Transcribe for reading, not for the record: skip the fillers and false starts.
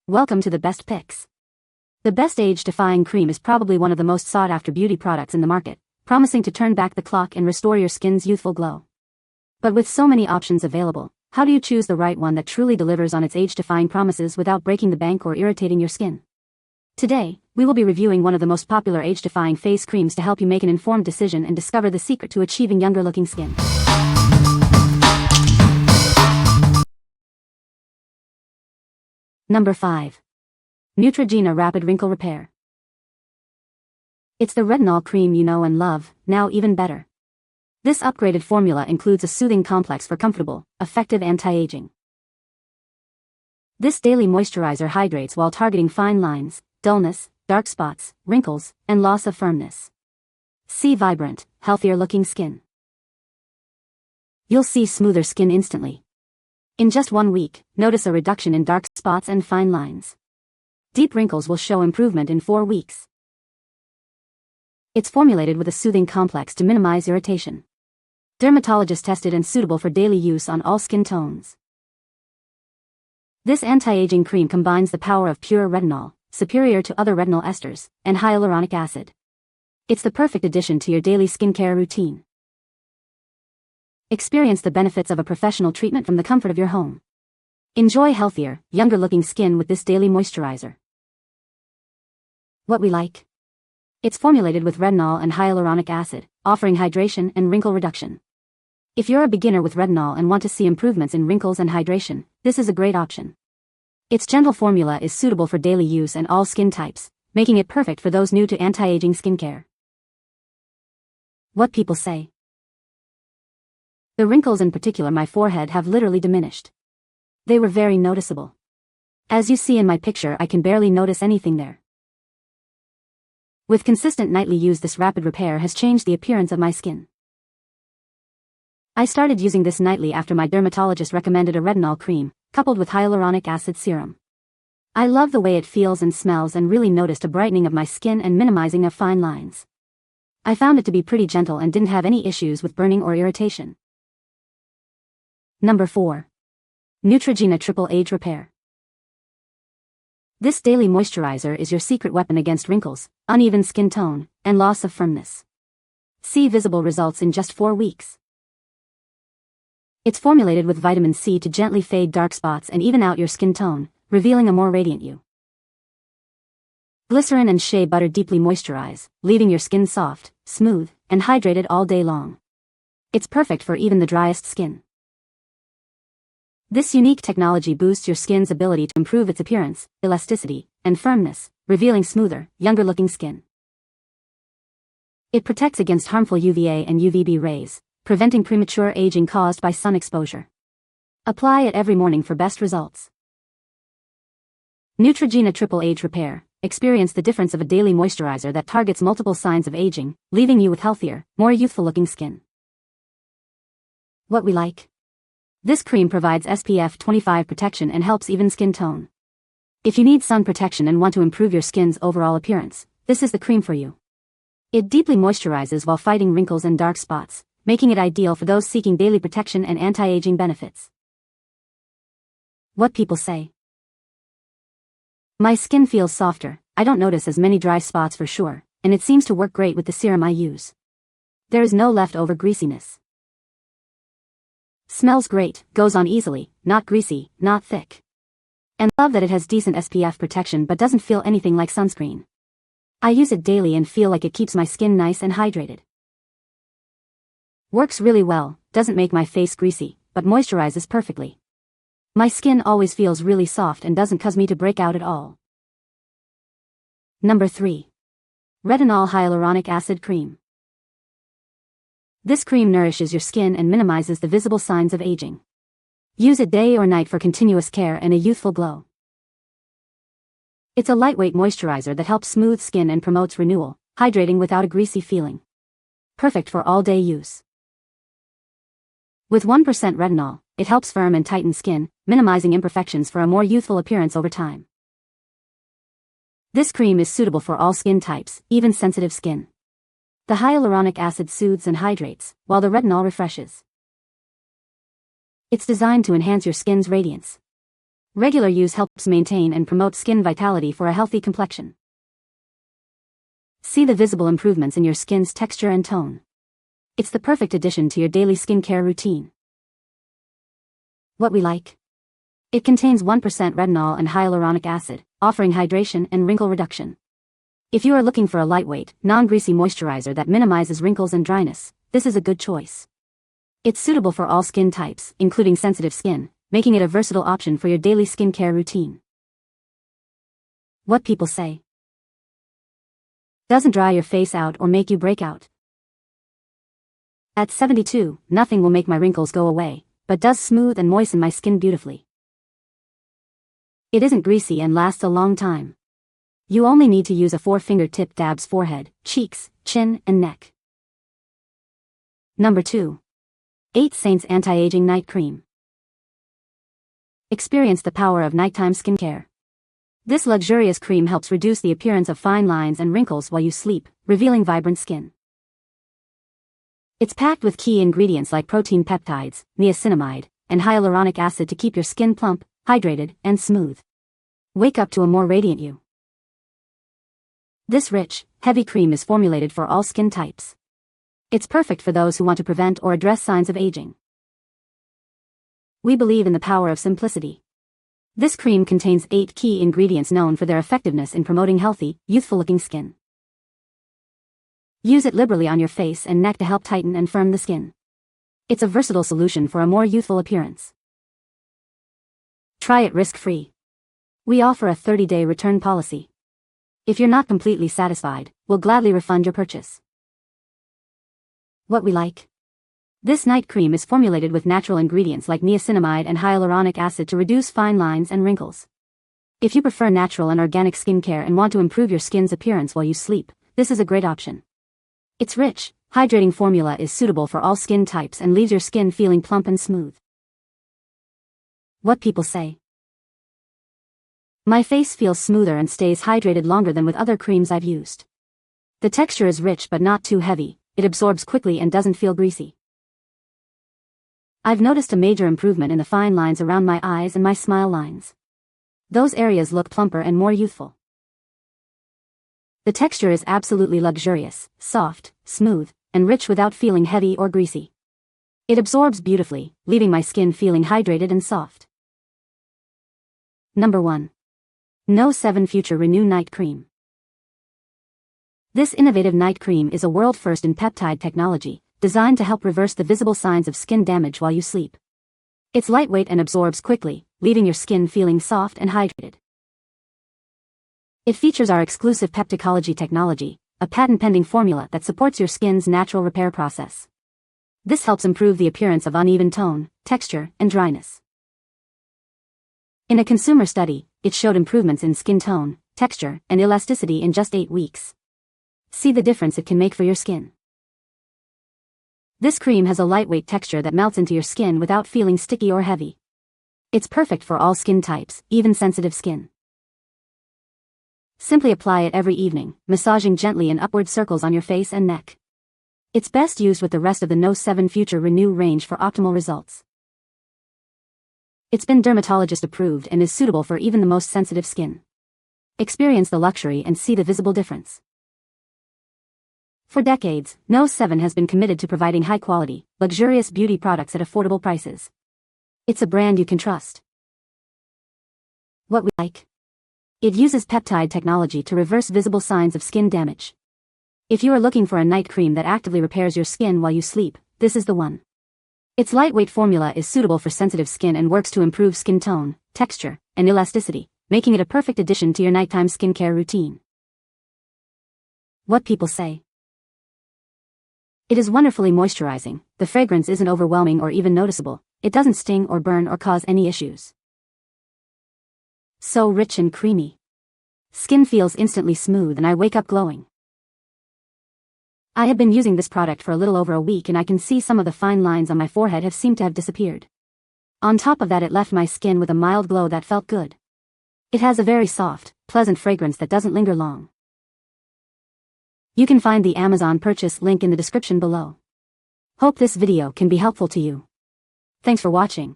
Welcome to the best picks. The best Age Defying Cream is probably one of the most sought after beauty products in the market, promising to turn back the clock and restore your skin's youthful glow. But with so many options available, how do you choose the right one that truly delivers on its age-defying promises without breaking the bank or irritating your skin? Today, we will be reviewing one of the most popular age-defying face creams to help you make an informed decision and discover the secret to achieving younger-looking skin. Number 5. Neutrogena Rapid Wrinkle Repair. It's the retinol cream you know and love, now even better. This upgraded formula includes a soothing complex for comfortable, effective anti-aging. This daily moisturizer hydrates while targeting fine lines, dullness, dark spots, wrinkles, and loss of firmness. See vibrant, healthier-looking skin. You'll see smoother skin instantly. In just 1 week, notice a reduction in dark spots and fine lines. Deep wrinkles will show improvement in 4 weeks. It's formulated with a soothing complex to minimize irritation. Dermatologist tested and suitable for daily use on all skin tones. This anti-aging cream combines the power of pure retinol, superior to other retinol esters, and hyaluronic acid. It's the perfect addition to your daily skincare routine. Experience the benefits of a professional treatment from the comfort of your home. Enjoy healthier, younger-looking skin with this daily moisturizer. What we like. It's formulated with retinol and hyaluronic acid, offering hydration and wrinkle reduction. If you're a beginner with retinol and want to see improvements in wrinkles and hydration, this is a great option. Its gentle formula is suitable for daily use and all skin types, making it perfect for those new to anti-aging skincare. What people say. The wrinkles, in particular my forehead, have literally diminished. They were very noticeable. As you see in my picture, I can barely notice anything there. With consistent nightly use, this rapid repair has changed the appearance of my skin. I started using this nightly after my dermatologist recommended a retinol cream, coupled with hyaluronic acid serum. I love the way it feels and smells and really noticed a brightening of my skin and minimizing of fine lines. I found it to be pretty gentle and didn't have any issues with burning or irritation. Number 4. Neutrogena Triple Age Repair. This daily moisturizer is your secret weapon against wrinkles, uneven skin tone, and loss of firmness. See visible results in just 4 weeks. It's formulated with vitamin C to gently fade dark spots and even out your skin tone, revealing a more radiant you. Glycerin and shea butter deeply moisturize, leaving your skin soft, smooth, and hydrated all day long. It's perfect for even the driest skin. This unique technology boosts your skin's ability to improve its appearance, elasticity, and firmness, revealing smoother, younger-looking skin. It protects against harmful UVA and UVB rays, preventing premature aging caused by sun exposure. Apply it every morning for best results. Neutrogena Triple Age Repair. Experience the difference of a daily moisturizer that targets multiple signs of aging, leaving you with healthier, more youthful-looking skin. What we like. This cream provides SPF 25 protection and helps even skin tone. If you need sun protection and want to improve your skin's overall appearance, this is the cream for you. It deeply moisturizes while fighting wrinkles and dark spots, making it ideal for those seeking daily protection and anti-aging benefits. What people say. My skin feels softer, I don't notice as many dry spots for sure, and it seems to work great with the serum I use. There is no leftover greasiness. Smells great, goes on easily, not greasy, not thick. And love that it has decent SPF protection but doesn't feel anything like sunscreen. I use it daily and feel like it keeps my skin nice and hydrated. Works really well, doesn't make my face greasy, but moisturizes perfectly. My skin always feels really soft and doesn't cause me to break out at all. Number 3. Retinol Hyaluronic Acid Cream. This cream nourishes your skin and minimizes the visible signs of aging. Use it day or night for continuous care and a youthful glow. It's a lightweight moisturizer that helps smooth skin and promotes renewal, hydrating without a greasy feeling. Perfect for all-day use. With 1% retinol, it helps firm and tighten skin, minimizing imperfections for a more youthful appearance over time. This cream is suitable for all skin types, even sensitive skin. The hyaluronic acid soothes and hydrates, while the retinol refreshes. It's designed to enhance your skin's radiance. Regular use helps maintain and promote skin vitality for a healthy complexion. See the visible improvements in your skin's texture and tone. It's the perfect addition to your daily skincare routine. What we like. It contains 1% retinol and hyaluronic acid, offering hydration and wrinkle reduction. If you are looking for a lightweight, non-greasy moisturizer that minimizes wrinkles and dryness, this is a good choice. It's suitable for all skin types, including sensitive skin, making it a versatile option for your daily skincare routine. What people say. Doesn't dry your face out or make you break out. At 72, nothing will make my wrinkles go away, but does smooth and moisten my skin beautifully. It isn't greasy and lasts a long time. You only need to use a 4-finger-tip dabs forehead, cheeks, chin, and neck. Number 2. 8 Saints Anti-Aging Night Cream. Experience the power of nighttime skincare. This luxurious cream helps reduce the appearance of fine lines and wrinkles while you sleep, revealing vibrant skin. It's packed with key ingredients like protein peptides, niacinamide, and hyaluronic acid to keep your skin plump, hydrated, and smooth. Wake up to a more radiant you. This rich, heavy cream is formulated for all skin types. It's perfect for those who want to prevent or address signs of aging. We believe in the power of simplicity. This cream contains 8 key ingredients known for their effectiveness in promoting healthy, youthful-looking skin. Use it liberally on your face and neck to help tighten and firm the skin. It's a versatile solution for a more youthful appearance. Try it risk-free. We offer a 30-day return policy. If you're not completely satisfied, we'll gladly refund your purchase. What we like. This night cream is formulated with natural ingredients like niacinamide and hyaluronic acid to reduce fine lines and wrinkles. If you prefer natural and organic skincare and want to improve your skin's appearance while you sleep, this is a great option. Its rich, hydrating formula is suitable for all skin types and leaves your skin feeling plump and smooth. What people say. My face feels smoother and stays hydrated longer than with other creams I've used. The texture is rich but not too heavy, it absorbs quickly and doesn't feel greasy. I've noticed a major improvement in the fine lines around my eyes and my smile lines. Those areas look plumper and more youthful. The texture is absolutely luxurious, soft, smooth, and rich without feeling heavy or greasy. It absorbs beautifully, leaving my skin feeling hydrated and soft. Number 1. No 7 Future Renew Night Cream. This innovative night cream is a world first in peptide technology, designed to help reverse the visible signs of skin damage while you sleep. It's lightweight and absorbs quickly, leaving your skin feeling soft and hydrated. It features our exclusive Pepticology technology, a patent-pending formula that supports your skin's natural repair process. This helps improve the appearance of uneven tone, texture, and dryness. In a consumer study, it showed improvements in skin tone, texture, and elasticity in just 8 weeks. See the difference it can make for your skin. This cream has a lightweight texture that melts into your skin without feeling sticky or heavy. It's perfect for all skin types, even sensitive skin. Simply apply it every evening, massaging gently in upward circles on your face and neck. It's best used with the rest of the No 7 Future Renew range for optimal results. It's been dermatologist approved and is suitable for even the most sensitive skin. Experience the luxury and see the visible difference. For decades, No 7 has been committed to providing high-quality, luxurious beauty products at affordable prices. It's a brand you can trust. What we like. It uses peptide technology to reverse visible signs of skin damage. If you are looking for a night cream that actively repairs your skin while you sleep, this is the one. Its lightweight formula is suitable for sensitive skin and works to improve skin tone, texture, and elasticity, making it a perfect addition to your nighttime skincare routine. What people say. It is wonderfully moisturizing, the fragrance isn't overwhelming or even noticeable, it doesn't sting or burn or cause any issues. So rich and creamy. Skin feels instantly smooth and I wake up glowing. I have been using this product for a little over a week and I can see some of the fine lines on my forehead have seemed to have disappeared. On top of that, it left my skin with a mild glow that felt good. It has a very soft, pleasant fragrance that doesn't linger long. You can find the Amazon purchase link in the description below. Hope this video can be helpful to you. Thanks for watching.